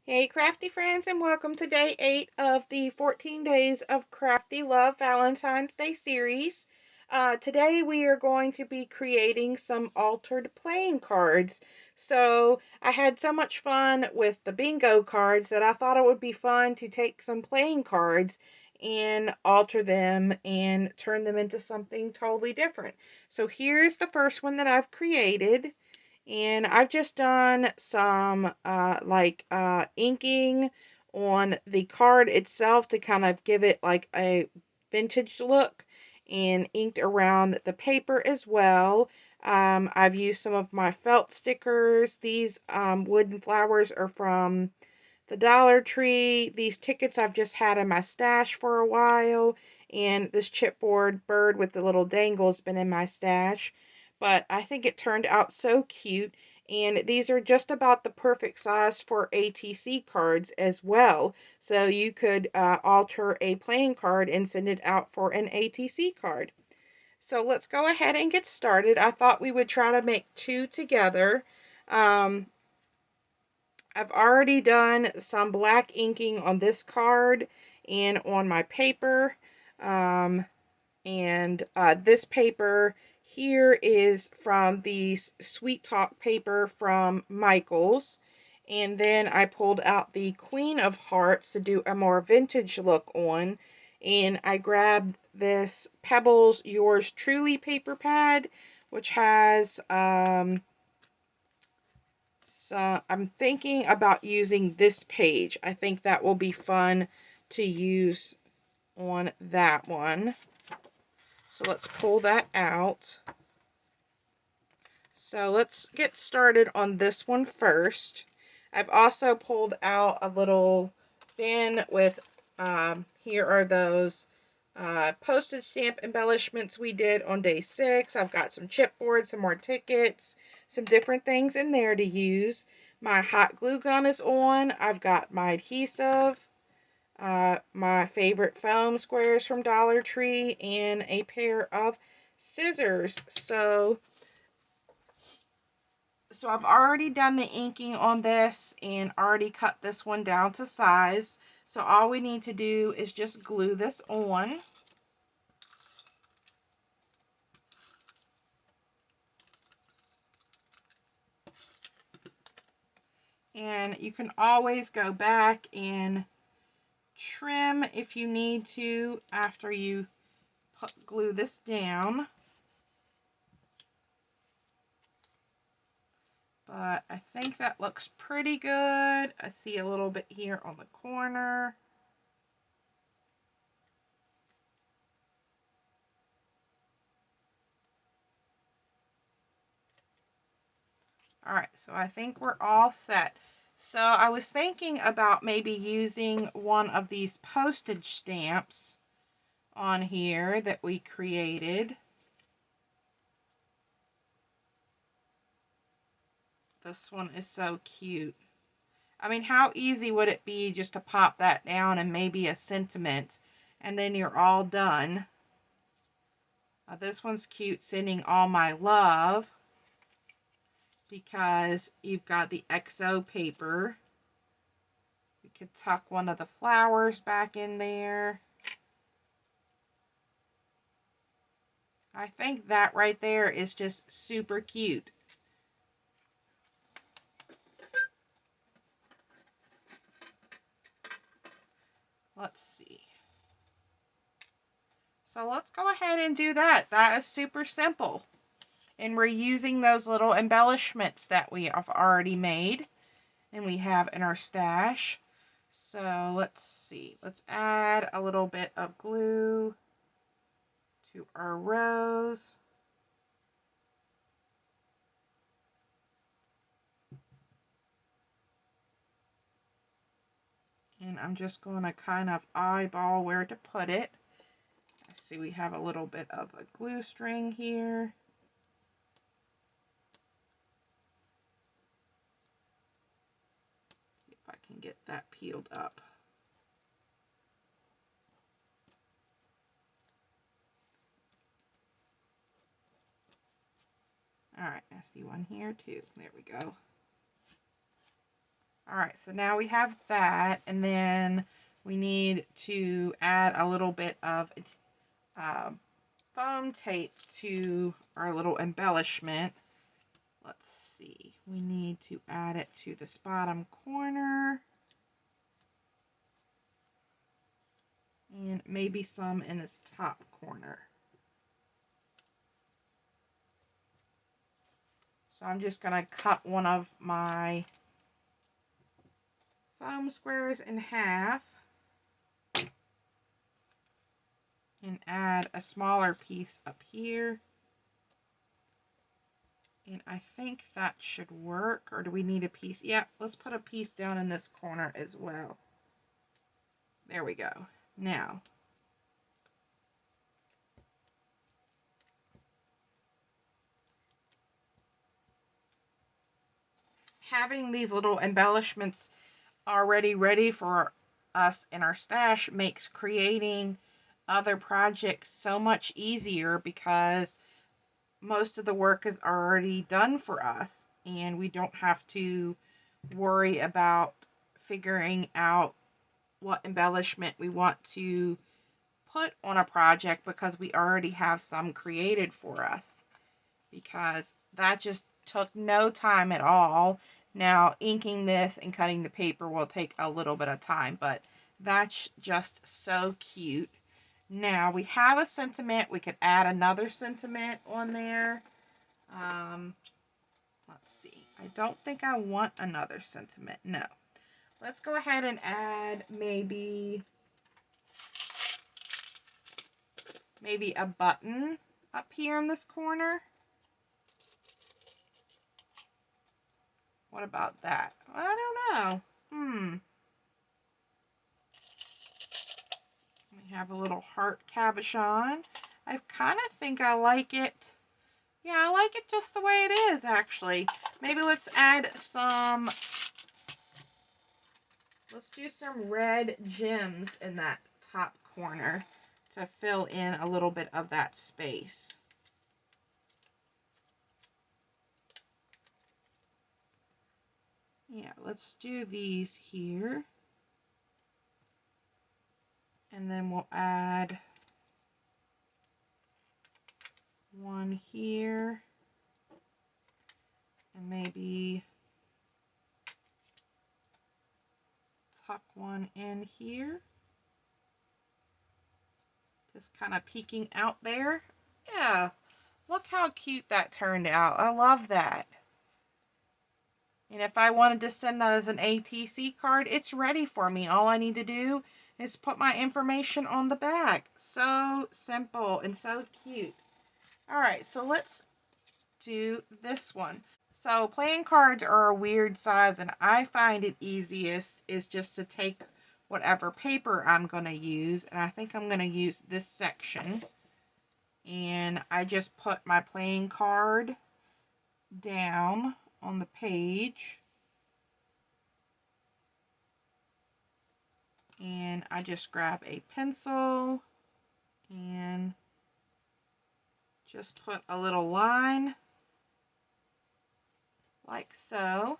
Hey crafty friends, and welcome to day 8 of the 14 days of Crafty Love Valentine's Day series. Today we are going to be creating some altered playing cards. So I had so much fun with the bingo cards that I thought it would be fun to take some playing cards and alter them and turn them into something totally different. So here's the first one that I've created. And I've just done some inking on the card itself to kind of give it like a vintage look, and inked around the paper as well. I've used some of my felt stickers. These wooden flowers are from the Dollar Tree. These tickets I've just had in my stash for a while. And this chipboard bird with the little dangle's been in my stash. But I think it turned out so cute. And these are just about the perfect size for ATC cards as well. So you could alter a playing card and send it out for an ATC card. So let's go ahead and get started. I thought we would try to make two together. Um, I've already done some black inking on this card and on my paper. Um, and this paper here is from the Sweet Talk paper from Michaels. And then I pulled out the Queen of Hearts to do a more vintage look on. And I grabbed this Pebbles Yours Truly paper pad, which has so I'm thinking about using this page. I think that will be fun to use on that one. So let's pull that out. So let's get started on this one first. I've also pulled out a little bin with, here are those postage stamp embellishments we did on day 6. I've got some chipboard, some more tickets, some different things in there to use. My hot glue gun is on. I've got my adhesive, my favorite foam squares from Dollar Tree, and a pair of scissors. So I've already done the inking on this and already cut this one down to size. So all we need to do is just glue this on. And you can always go back and trim if you need to after you glue this down. But I think that looks pretty good. I see a little bit here on the corner. All right, so I think we're all set. So I was thinking about maybe using one of these postage stamps on here that we created. This one is so cute. I mean, how easy would it be just to pop that down and maybe a sentiment, and then you're all done. This one's cute, sending all my love, because you've got the XO paper. We could tuck one of the flowers back in there. I think that right there is just super cute. Let's see. So let's go ahead and do that. That is super simple. And we're using those little embellishments that we have already made and we have in our stash. So let's see. Let's add a little bit of glue to our rose. And I'm just going to kind of eyeball where to put it. I see we have a little bit of a glue string here. See if I can get that peeled up. All right, I see one here too. There we go. Alright, so now we have that, and then we need to add a little bit of foam tape to our little embellishment. Let's see, we need to add it to this bottom corner. And maybe some in this top corner. So I'm just going to cut one of my foam squares in half and add a smaller piece up here. And I think that should work. Or do we need a piece? Yeah, let's put a piece down in this corner as well. There we go. Now, having these little embellishments already ready for us in our stash makes creating other projects so much easier, because most of the work is already done for us and we don't have to worry about figuring out what embellishment we want to put on a project, because we already have some created for us, because that just took no time at all. Now, inking this and cutting the paper will take a little bit of time, but that's just so cute. Now, we have a sentiment. We could add another sentiment on there. Let's see. I don't think I want another sentiment. No. Let's go ahead and add maybe a button up here in this corner. What about that? I don't know. We have a little heart cabochon. I kind of think I like it. Yeah, I like it just the way it is, actually. Maybe let's add some, let's do some red gems in that top corner to fill in a little bit of that space. Yeah, let's do these here. And then we'll add one here. And maybe tuck one in here. Just kind of peeking out there. Yeah, look how cute that turned out. I love that. And if I wanted to send that as an ATC card, it's ready for me. All I need to do is put my information on the back. So simple and so cute. Alright, so let's do this one. So playing cards are a weird size, and I find it easiest is just to take whatever paper I'm going to use, and I think I'm going to use this section. And I just put my playing card down on the page. And I just grab a pencil and just put a little line like so.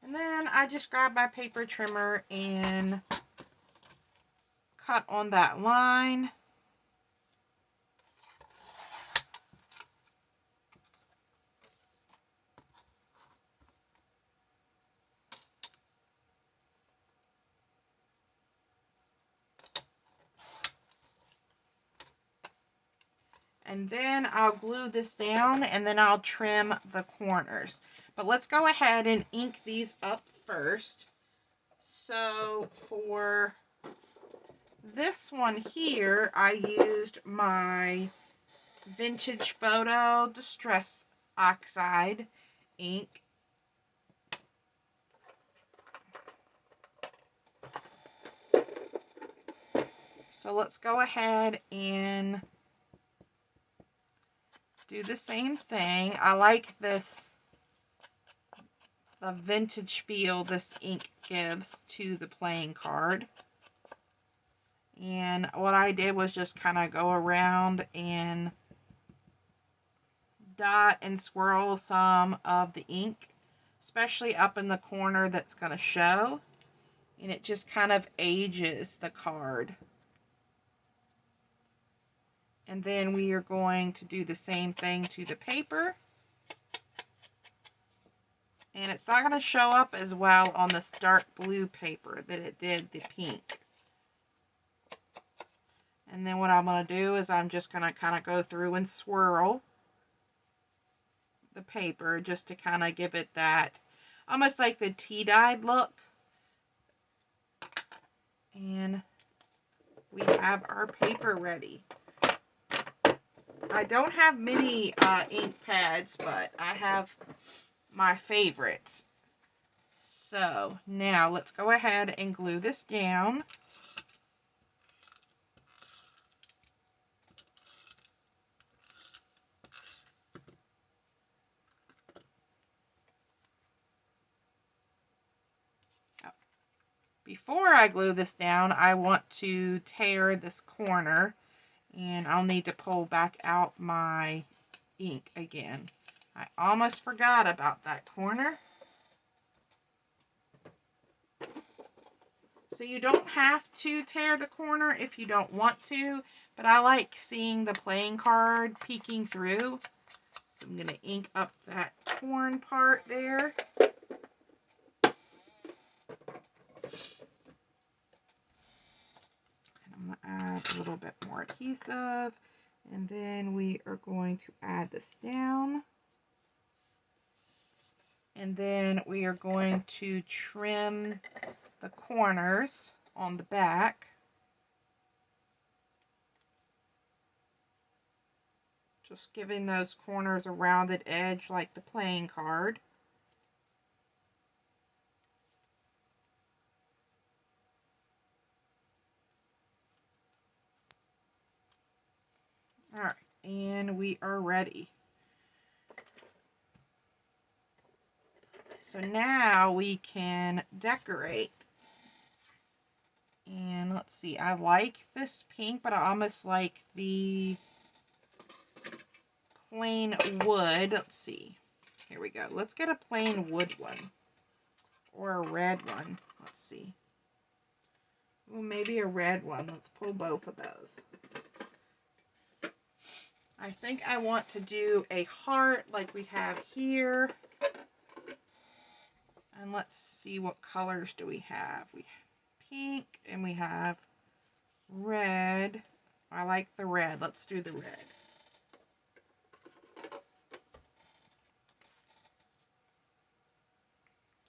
And then I just grab my paper trimmer and cut on that line. And then I'll glue this down, and then I'll trim the corners. But let's go ahead and ink these up first. So for this one here, I used my Vintage Photo Distress Oxide ink. So let's go ahead and do the same thing. I like this, the vintage feel this ink gives to the playing card. And what I did was just kind of go around and dot and swirl some of the ink especially up in the corner that's going to show. And it just kind of ages the card. And then we are going to do the same thing to the paper. And it's not going to show up as well on this dark blue paper that it did the pink. And then what I'm going to do is I'm just going to kind of go through and swirl the paper just to kind of give it that almost like the tea-dyed look. And we have our paper ready. I don't have many ink pads, but I have my favorites. So now let's go ahead and glue this down. Before I glue this down, I want to tear this corner, and I'll need to pull back out my ink again. I almost forgot about that corner. So you don't have to tear the corner if you don't want to, but I like seeing the playing card peeking through. So I'm going to ink up that torn part there. I'm going to add a little bit more adhesive, and then we are going to add this down. And then we are going to trim the corners on the back. Just giving those corners a rounded edge like the playing card. Alright, and we are ready. So now we can decorate. And let's see, I like this pink, but I almost like the plain wood. Let's see. Here we go. Let's get a plain wood one. Or a red one. Let's see. Well, maybe a red one. Let's pull both of those. I think I want to do a heart like we have here. And let's see, what colors do we have? We have pink and we have red. I like the red. Let's do the red.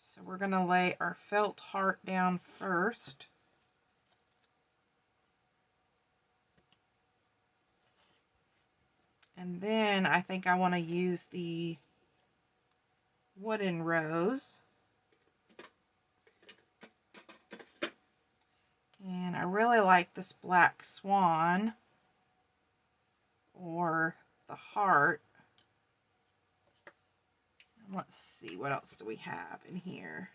So we're going to lay our felt heart down first. And then I think I want to use the wooden rose. And I really like this black swan or the heart. And let's see, what else do we have in here?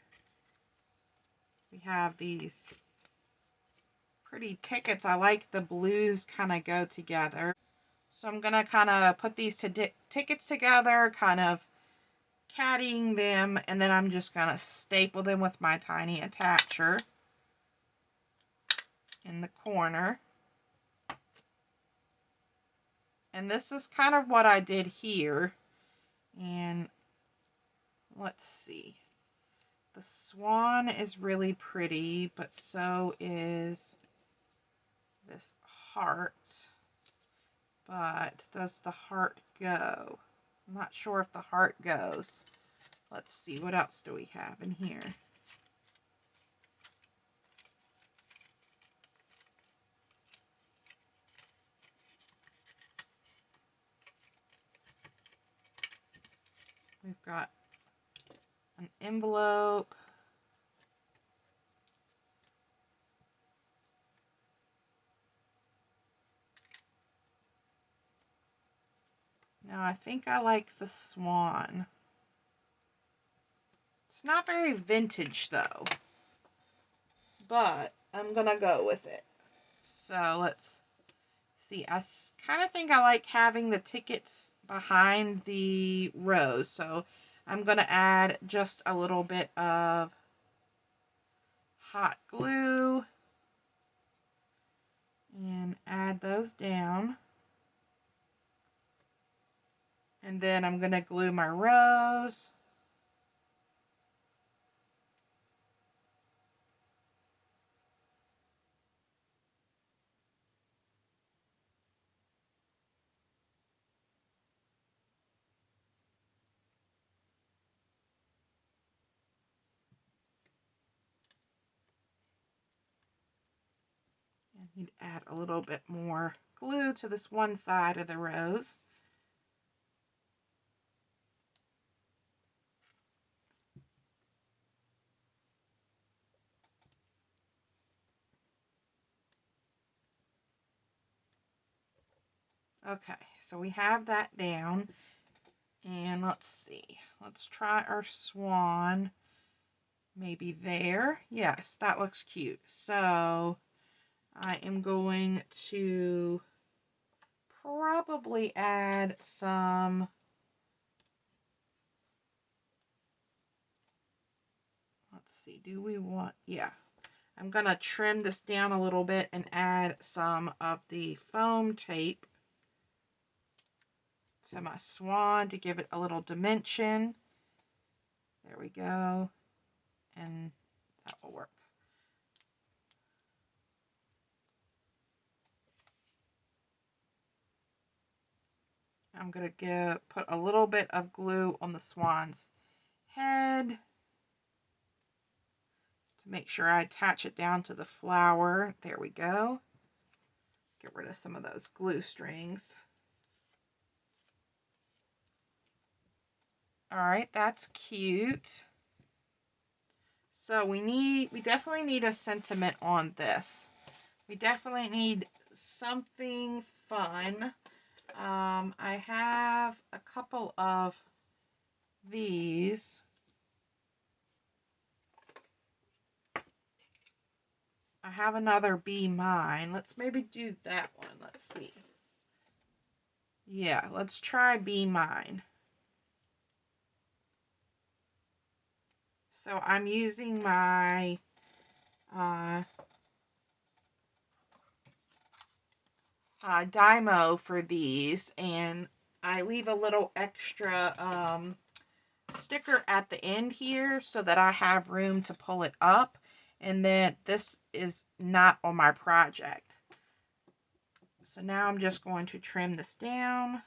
We have these pretty tickets. I like the blues kind of go together. So I'm going to kind of put these tickets together, kind of caddying them, and then I'm just going to staple them with my tiny attacher in the corner. And this is kind of what I did here. And let's see. The swan is really pretty, but so is this heart. But does the heart go? I'm not sure if the heart goes. Let's see, what else do we have in here? We've got an envelope. Now I think I like the swan. It's not very vintage though, but I'm gonna go with it. So let's see. I kind of think I like having the tickets behind the rose. So I'm going to add just a little bit of hot glue and add those down. And then I'm going to glue my rose. And you'd add a little bit more glue to this one side of the rose. Okay, so we have that down. And let's see. Let's try our swan. Maybe there. Yes, that looks cute. So I am going to probably add some, let's see, do we want, yeah. I'm going to trim this down a little bit and add some of the foam tape to my swan to give it a little dimension. There we go. And that will work. I'm going to put a little bit of glue on the swan's head to make sure I attach it down to the flower. There we go. Get rid of some of those glue strings. All right, that's cute. So we definitely need a sentiment on this. We definitely need something fun. I have a couple of these. I have another Be Mine. Let's maybe do that one. Let's see. Yeah, let's try Be Mine. So I'm using my Dymo for these, and I leave a little extra sticker at the end here so that I have room to pull it up, and then this is not on my project. So now I'm just going to trim this down.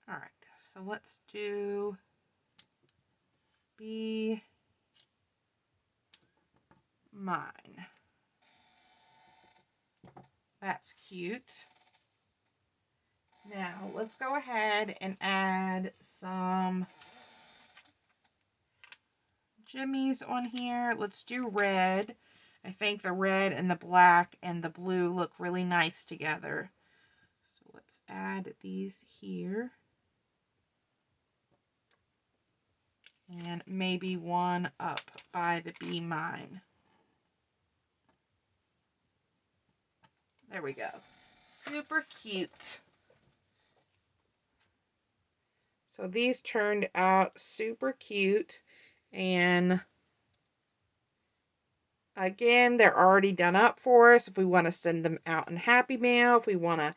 All right, so let's do Be Mine. That's cute. Now let's go ahead and add some jimmies on here. Let's do red. I think the red and the black and the blue look really nice together. So let's add these here. And maybe one up by the Be Mine. There we go. Super cute. So these turned out super cute. And again, they're already done up for us. If we want to send them out in Happy Mail, if we want to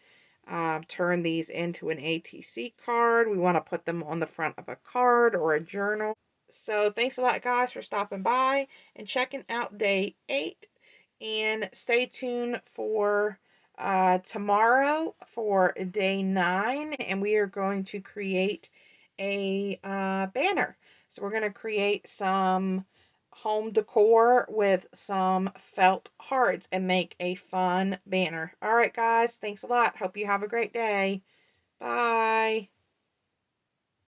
turn these into an ATC card, we want to put them on the front of a card or a journal. So thanks a lot, guys, for stopping by and checking out day 8. And stay tuned for tomorrow for day 9. And we are going to create a banner. So we're going to create some home decor with some felt hearts and make a fun banner. All right, guys. Thanks a lot. Hope you have a great day. Bye.